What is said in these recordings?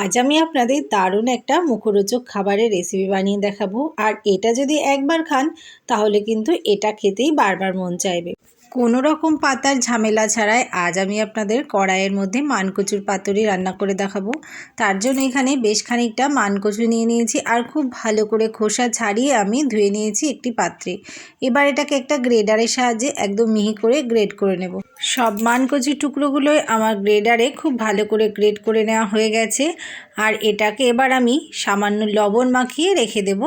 আজ আমি আপনাদের দারুণ একটা মুখরোচক খাবারের রেসিপি বানিয়ে দেখাবো। আর এটা যদি একবার খান তাহলে কিন্তু এটা খেতেই বারবার মন চাইবে। কোনো রকম পাতার ঝামেলা ছাড়াই আজ আমি আপনাদের কড়াইয়ের মধ্যে মানকচুর পাতুরি রান্না করে দেখাবো। তার জন্য এখানে বেশ খানিকটা মানকচু নিয়ে নিয়েছি আর খুব ভালো করে খোসা ছাড়িয়ে আমি ধুয়ে নিয়েছি একটি পাত্রে। এবার এটাকে একটা গ্রেডারের সাহায্যে একদম মিহি করে গ্রেড করে নেব। সব মানকচুর টুকরোগুলোই আমার গ্রেডারে খুব ভালো করে গ্রেড করে নেওয়া হয়ে গেছে। আর এটাকে এবার আমি সামান্য লবণ মাখিয়ে রেখে দেব,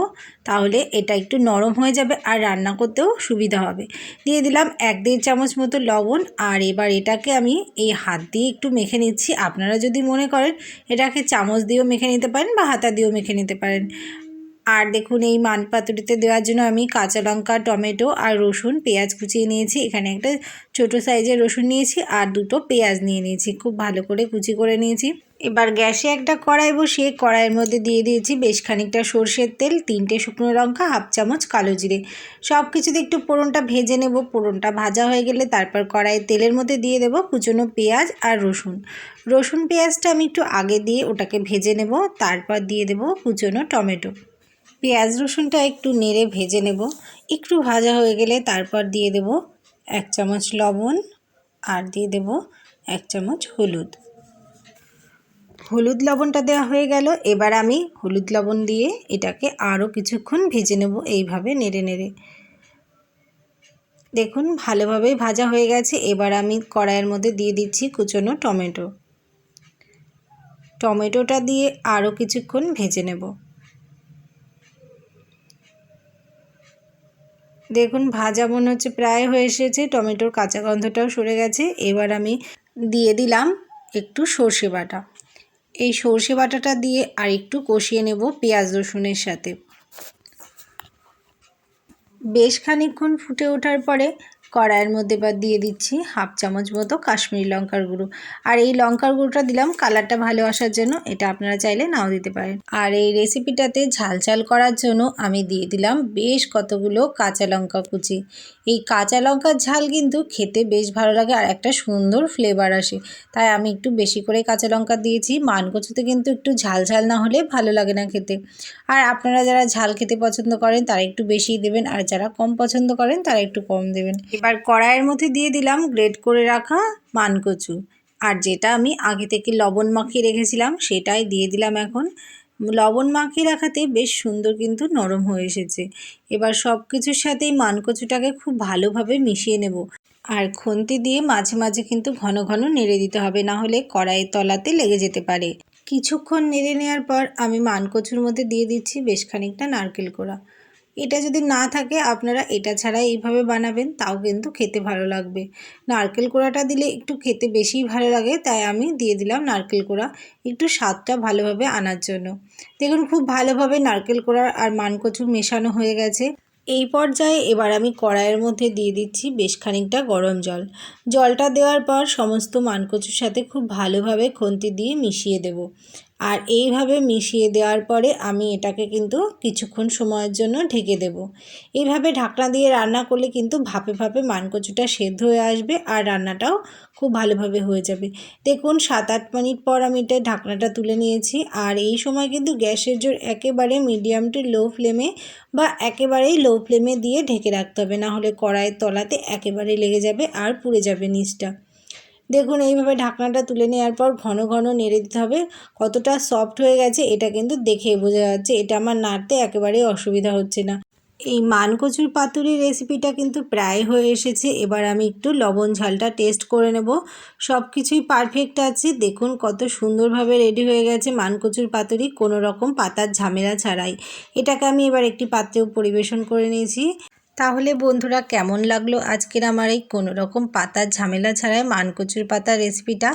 তাহলে এটা একটু নরম হয়ে যাবে আর রান্না করতেও সুবিধা হবে। দিয়ে দিলাম 1-1.5 চামচ মতো লবণ। আর এবার এটাকে আমি এই হাত দিয়ে একটু মেখে নিচ্ছি। আপনারা যদি মনে করেন এটাকে চামচ দিয়েও মেখে নিতে পারেন বা হাতা দিয়েও মেখে নিতে পারেন। আর দেখুন এই মান পাতুরিতে দেওয়ার জন্য আমি কাঁচা লঙ্কা, টমেটো আর রসুন, পেঁয়াজ কুচিয়ে নিয়েছি। এখানে একটা ছোটো সাইজের রসুন নিয়েছি আর 2টো পেঁয়াজ নিয়ে নিয়েছি, খুব ভালো করে কুচি করে নিয়েছি। এবার গ্যাসে একটা কড়াই বসিয়ে কড়াইয়ের মধ্যে দিয়ে দিয়েছি বেশ খানিকটা সর্ষের তেল, 3টে শুকনো লঙ্কা, 1/2 চামচ কালো জিরে। সব কিছুতে একটু ফোড়নটা ভেজে নেব। ফোড়নটা ভাজা হয়ে গেলে তারপর কড়াইয়ের তেলের মধ্যে দিয়ে দেব কুচনো পেঁয়াজ আর রসুন পেঁয়াজটা আমি একটু আগে দিয়ে ওটাকে ভেজে নেব। তারপর দিয়ে দেব কুচনো টমেটো। পেঁয়াজ রসুনটা একটু নেড়ে ভেজে নেব। একটু ভাজা হয়ে গেলে তারপর দিয়ে দেব 1 চামচ লবণ আর দিয়ে দেব 1 চামচ হলুদ লবণটা দেওয়া হয়ে গেল। এবার আমি হলুদ লবণ দিয়ে এটাকে আরও কিছুক্ষণ ভেজে নেব, এইভাবে নেড়ে নেড়ে। দেখুন ভালোভাবেই ভাজা হয়ে গেছে। এবার আমি কড়াইয়ের মধ্যে দিয়ে দিচ্ছি কুচনো টমেটোটা দিয়ে আরও কিছুক্ষণ ভেজে নেব। দেখুন ভাজা মনে হচ্ছে প্রায় হয়ে এসেছে, টমেটোর কাঁচা গন্ধটাও সরে গেছে। এবার আমি দিয়ে দিলাম একটু সর্ষে বাটা। এই সর্ষে বাটাটা দিয়ে আর একটু কষিয়ে নেব পেঁয়াজ রসুনের সাথে। বেশ খানিকক্ষণ ফুটে ওঠার পরে কড়াইয়ের মধ্যে এবার দিয়ে দিচ্ছি 1/2 চামচ মতো কাশ্মীরি লঙ্কার গুঁড়ো। আর এই লঙ্কার গুঁড়োটা দিলাম কালারটা ভালো আসার জন্য, এটা আপনারা চাইলে নাও দিতে পারেন। আর এই রেসিপিটাতে ঝাল করার জন্য আমি দিয়ে দিলাম বেশ কতগুলো কাঁচা লঙ্কা কুচি। এই কাঁচা লঙ্কার ঝাল কিন্তু খেতে বেশ ভালো লাগে আর একটা সুন্দর ফ্লেভার আসে, তাই আমি একটু বেশি করে কাঁচা লঙ্কা দিয়েছি। মানকচুতে কিন্তু একটু ঝাল না হলে ভালো লাগে না খেতে। আর আপনারা যারা ঝাল খেতে পছন্দ করেন তারা একটু বেশিই দেবেন, আর যারা কম পছন্দ করেন তারা একটু কম দেবেন। এবার কড়াইয়ের মধ্যে দিয়ে দিলাম গ্রেট করে রাখা মানকচু। আর যেটা আমি আগে থেকে লবণ মাখিয়ে রেখেছিলাম সেটাই দিয়ে দিলাম এখন। লবণ মাখিয়ে রাখাতে বেশ সুন্দর কিন্তু নরম হয়ে এসেছে। এবার সব কিছুর সাথেই মানকচুটাকে খুব ভালোভাবে মিশিয়ে নেব। আর খুন্তি দিয়ে মাঝে মাঝে কিন্তু ঘন ঘন নেড়ে দিতে হবে, না হলে কড়াইয়ের তলাতে লেগে যেতে পারে। কিছুক্ষণ নেড়ে নেওয়ার পর আমি মানকচুর মধ্যে দিয়ে দিচ্ছি বেশ খানিকটা নারকেল কোড়া। এটা যদি না থাকে আপনারা এটা ছাড়া এইভাবে বানাবেন, তাও কিন্তু খেতে ভালো লাগবে। নারকেল কোড়াটা দিলে একটু খেতে বেশিই ভালো লাগে, তাই আমি দিয়ে দিলাম নারকেল কোড়া একটু স্বাদটা ভালোভাবে আনার জন্য। দেখুন খুব ভালোভাবে নারকেল কোড়া আর মানকচু মেশানো হয়ে গেছে। এই পর্যায়ে এবার আমি কড়াইয়ের মধ্যে দিয়ে দিচ্ছি বেশ খানিকটা গরম জল। জলটা দেওয়ার পর সমস্ত মানকচুর সাথে খুব ভালোভাবে খুন্তি দিয়ে মিশিয়ে দেব। আর এইভাবে মিশিয়ে দেওয়ার পরে আমি এটাকে কিন্তু কিছুক্ষণ সময়ের জন্য ঢেকে দেব। এইভাবে ঢাকনা দিয়ে রান্না করলে কিন্তু ভাপে ভাপে মানকচুটা সেদ্ধ হয়ে আসবে আর রান্নাটাও খুব ভালোভাবে হয়ে যাবে। দেখুন 7-8 মিনিট পর আমি এটা ঢাকনাটা তুলে নিয়েছি। আর এই সময় কিন্তু গ্যাসের জোর একেবারে মিডিয়াম টু লো ফ্লেমে বা একেবারেই লো ফ্লেমে দিয়ে ঢেকে রাখতে হবে, না হলে কড়াইয়ের তলাতে একেবারে লেগে যাবে আর পুড়ে যাবে নিচটা। দেখুন এইভাবে ঢাকনাটা তুলে নেওয়ার পর ঘন ঘন নেড়ে দিতে হবে। কতটা সফট হয়ে গেছে এটা কিন্তু দেখেই বোঝা যাচ্ছে, এটা আমার নাড়তে একেবারেই অসুবিধা হচ্ছে না। এই মানকচুর পাতুরির রেসিপিটা কিন্তু প্রায় হয়ে এসেছে। এবার আমি একটু লবণ ঝালটা টেস্ট করে নেব। সব কিছুই পারফেক্ট আছে। দেখুন কত সুন্দরভাবে রেডি হয়ে গেছে মানকচুর পাতুরি, কোনো রকম পাতার ঝামেলা ছাড়াই। এটাকে আমি এবার একটি পাত্রেও পরিবেশন করে নিয়েছি। তাহলে বন্ধুরা কেমন লাগলো আজকের আমার এই কোনো রকম পাতার ঝামেলা ছাড়াই মানকচুর পাতার রেসিপিটা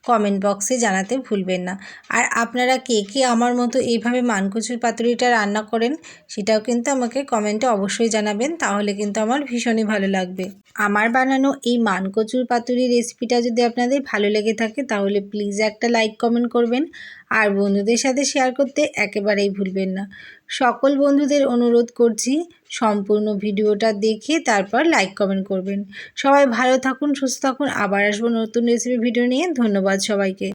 কমেন্ট বক্সে জানাতে ভুলবেন না। আর আপনারা কে কে আমার মতো এইভাবে মানকচুর পাতুরিটা রান্না করেন সেটাও কিন্তু আমাকে কমেন্টে অবশ্যই জানাবেন, তাহলে কিন্তু আমার ভীষণই ভালো লাগবে। আমার বানানো এই মানকচুর পাতুরি রেসিপিটা যদি আপনাদের ভালো লেগে থাকে তাহলে প্লিজ একটা লাইক কমেন্ট করবেন আর বন্ধুদের সাথে শেয়ার করতে একেবারেই ভুলবেন না। সকল বন্ধুদের অনুরোধ করছি সম্পূর্ণ ভিডিওটা দেখে তারপর লাইক কমেন্ট করবেন। সবাই ভালো থাকুন, সুস্থ থাকুন। আবার আসবো নতুন রেসিপি ভিডিও নিয়ে। ধন্যবাদ সবাইকে।